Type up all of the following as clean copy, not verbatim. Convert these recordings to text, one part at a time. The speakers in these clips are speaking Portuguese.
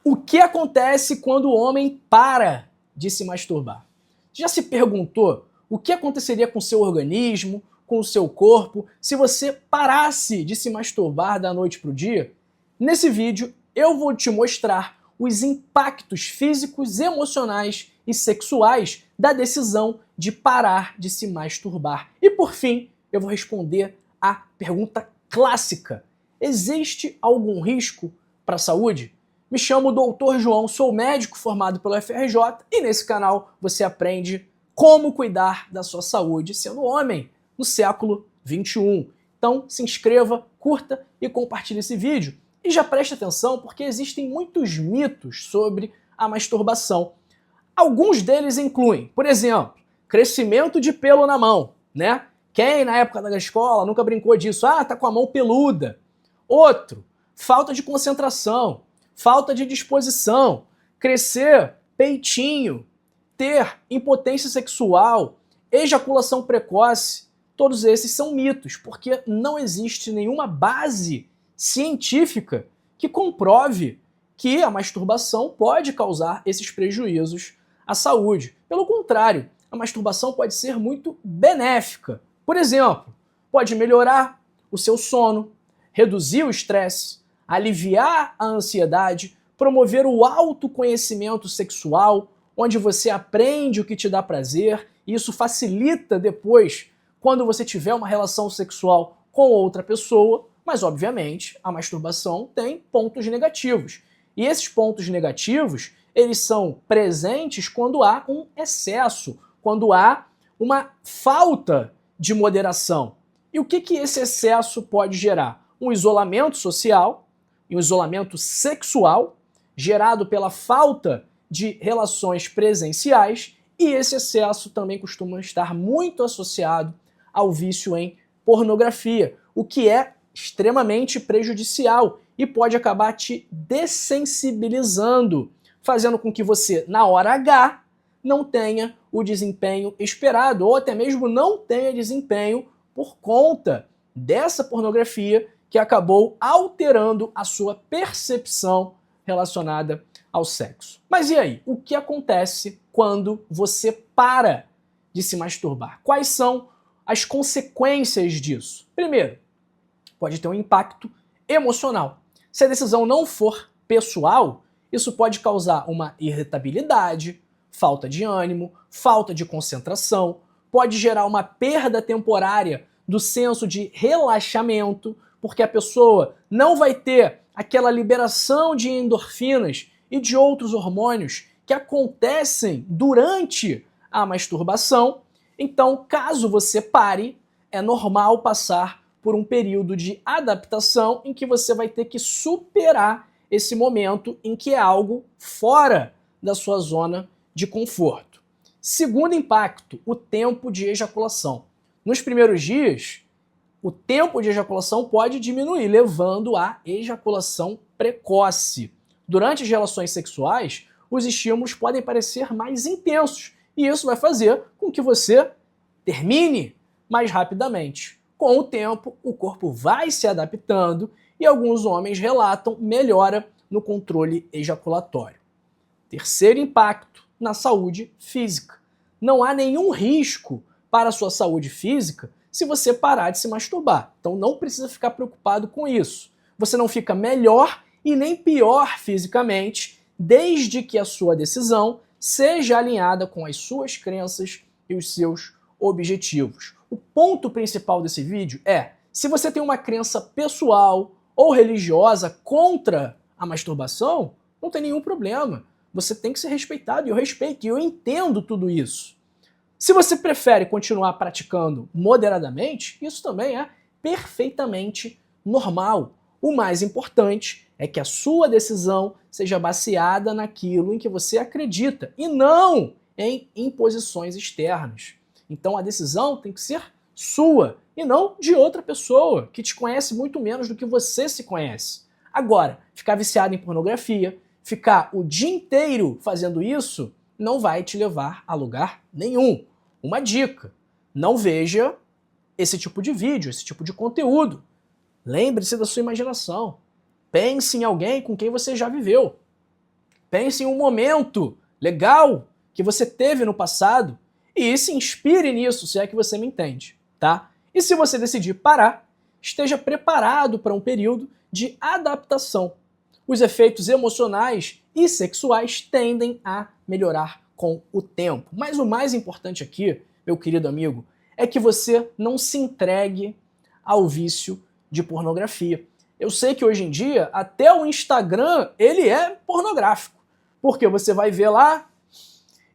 O que acontece quando o homem para de se masturbar? Já se perguntou o que aconteceria com o seu organismo, com o seu corpo, se você parasse de se masturbar da noite para o dia? Nesse vídeo eu vou te mostrar os impactos físicos, emocionais e sexuais da decisão de parar de se masturbar. E por fim, eu vou responder a pergunta clássica: existe algum risco para a saúde? Me chamo Dr. João, sou médico formado pela UFRJ e nesse canal você aprende como cuidar da sua saúde sendo homem no século XXI. Então se inscreva, curta e compartilhe esse vídeo. E já preste atenção porque existem muitos mitos sobre a masturbação. Alguns deles incluem, por exemplo, crescimento de pelo na mão, né? Quem na época da escola nunca brincou disso? Ah, tá com a mão peluda. Outro, falta de concentração, falta de disposição, crescer peitinho, ter impotência sexual, ejaculação precoce. Todos esses são mitos, porque não existe nenhuma base científica que comprove que a masturbação pode causar esses prejuízos à saúde. Pelo contrário, a masturbação pode ser muito benéfica. Por exemplo, pode melhorar o seu sono, reduzir o estresse, aliviar a ansiedade, promover o autoconhecimento sexual, onde você aprende o que te dá prazer, e isso facilita depois quando você tiver uma relação sexual com outra pessoa, mas obviamente a masturbação tem pontos negativos. E esses pontos negativos, eles são presentes quando há um excesso, quando há uma falta de moderação. E o que esse excesso pode gerar? Um isolamento social, um isolamento sexual, gerado pela falta de relações presenciais, e esse excesso também costuma estar muito associado ao vício em pornografia, o que é extremamente prejudicial e pode acabar te dessensibilizando, fazendo com que você, na hora H, não tenha o desempenho esperado, ou até mesmo não tenha desempenho por conta dessa pornografia que acabou alterando a sua percepção relacionada ao sexo. Mas e aí? O que acontece quando você para de se masturbar? Quais são as consequências disso? Primeiro, pode ter um impacto emocional. Se a decisão não for pessoal, isso pode causar uma irritabilidade, falta de ânimo, falta de concentração, pode gerar uma perda temporária do senso de relaxamento, porque a pessoa não vai ter aquela liberação de endorfinas e de outros hormônios que acontecem durante a masturbação. Então, caso você pare, é normal passar por um período de adaptação em que você vai ter que superar esse momento em que é algo fora da sua zona de conforto. Segundo impacto, o tempo de ejaculação. Nos primeiros dias, o tempo de ejaculação pode diminuir, levando à ejaculação precoce. Durante as relações sexuais, os estímulos podem parecer mais intensos, e isso vai fazer com que você termine mais rapidamente. Com o tempo, o corpo vai se adaptando e alguns homens relatam melhora no controle ejaculatório. Terceiro impacto, na saúde física. Não há nenhum risco para a sua saúde física se você parar de se masturbar. Então não precisa ficar preocupado com isso. Você não fica melhor e nem pior fisicamente, desde que a sua decisão seja alinhada com as suas crenças e os seus objetivos. O ponto principal desse vídeo é: se você tem uma crença pessoal ou religiosa contra a masturbação, não tem nenhum problema. Você tem que ser respeitado, e eu respeito, e eu entendo tudo isso. Se você prefere continuar praticando moderadamente, isso também é perfeitamente normal. O mais importante é que a sua decisão seja baseada naquilo em que você acredita e não em imposições externas. Então a decisão tem que ser sua e não de outra pessoa que te conhece muito menos do que você se conhece. Agora, ficar viciado em pornografia, ficar o dia inteiro fazendo isso, não vai te levar a lugar nenhum. Uma dica: não veja esse tipo de vídeo, esse tipo de conteúdo. Lembre-se da sua imaginação. Pense em alguém com quem você já viveu. pense em um momento legal que você teve no passado e se inspire nisso, se é que você me entende, tá? E se você decidir parar, esteja preparado para um período de adaptação. Os efeitos emocionais e sexuais tendem a melhorar com o tempo. Mas o mais importante aqui, meu querido amigo, é que você não se entregue ao vício de pornografia. Eu sei que hoje em dia, até o Instagram, ele é pornográfico. Porque você vai ver lá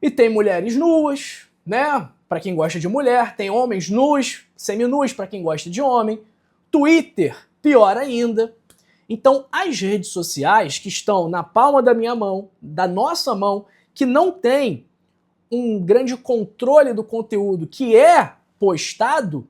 e tem mulheres nuas, né? Para quem gosta de mulher, tem homens nus, seminus para quem gosta de homem. Twitter, pior ainda. Então, as redes sociais que estão na palma da minha mão, da nossa mão, que não tem um grande controle do conteúdo que é postado,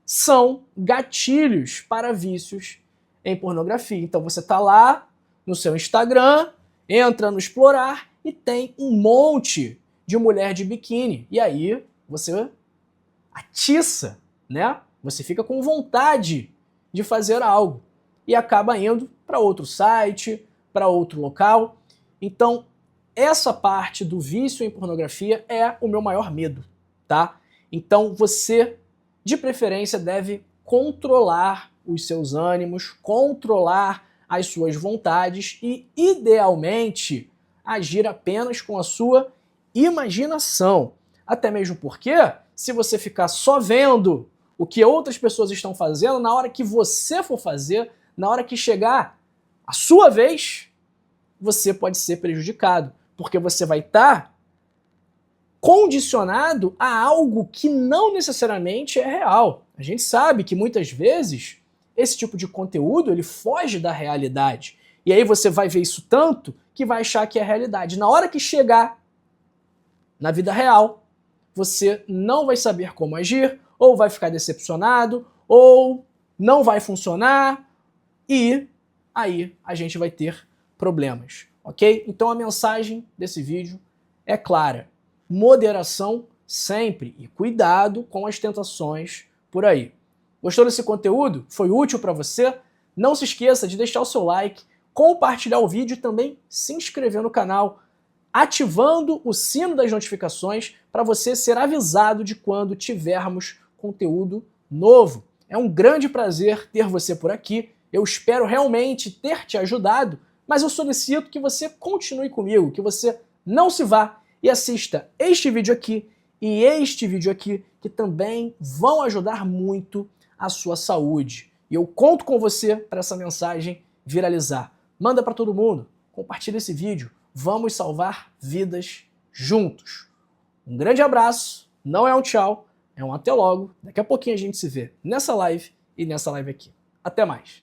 são gatilhos para vícios em pornografia. Então você está lá no seu Instagram, entra no Explorar e tem um monte de mulher de biquíni. E aí você atiça, né? Você fica com vontade de fazer algo e acaba indo para outro site, para outro local. Então, essa parte do vício em pornografia é o meu maior medo, tá? Então, você, de preferência, deve controlar os seus ânimos, controlar as suas vontades e, idealmente, agir apenas com a sua imaginação. Até mesmo porque, se você ficar só vendo o que outras pessoas estão fazendo, na hora que você for fazer, na hora que chegar a sua vez, você pode ser prejudicado, porque você vai estar condicionado a algo que não necessariamente é real. A gente sabe que muitas vezes esse tipo de conteúdo ele foge da realidade. E aí você vai ver isso tanto que vai achar que é realidade. Na hora que chegar na vida real, você não vai saber como agir, ou vai ficar decepcionado, ou não vai funcionar, e aí a gente vai ter problemas, ok? Então a mensagem desse vídeo é clara. Moderação sempre e cuidado com as tentações por aí. Gostou desse conteúdo? Foi útil para você? Não se esqueça de deixar o seu like, compartilhar o vídeo e também se inscrever no canal, ativando o sino das notificações para você ser avisado de quando tivermos conteúdo novo. É um grande prazer ter você por aqui. Eu espero realmente ter te ajudado, mas eu solicito que você continue comigo, que você não se vá e assista este vídeo aqui e este vídeo aqui, que também vão ajudar muito a sua saúde. E eu conto com você para essa mensagem viralizar. Manda para todo mundo, compartilha esse vídeo, vamos salvar vidas juntos. Um grande abraço, não é um tchau, é um até logo. Daqui a pouquinho a gente se vê nessa live e nessa live aqui. Até mais.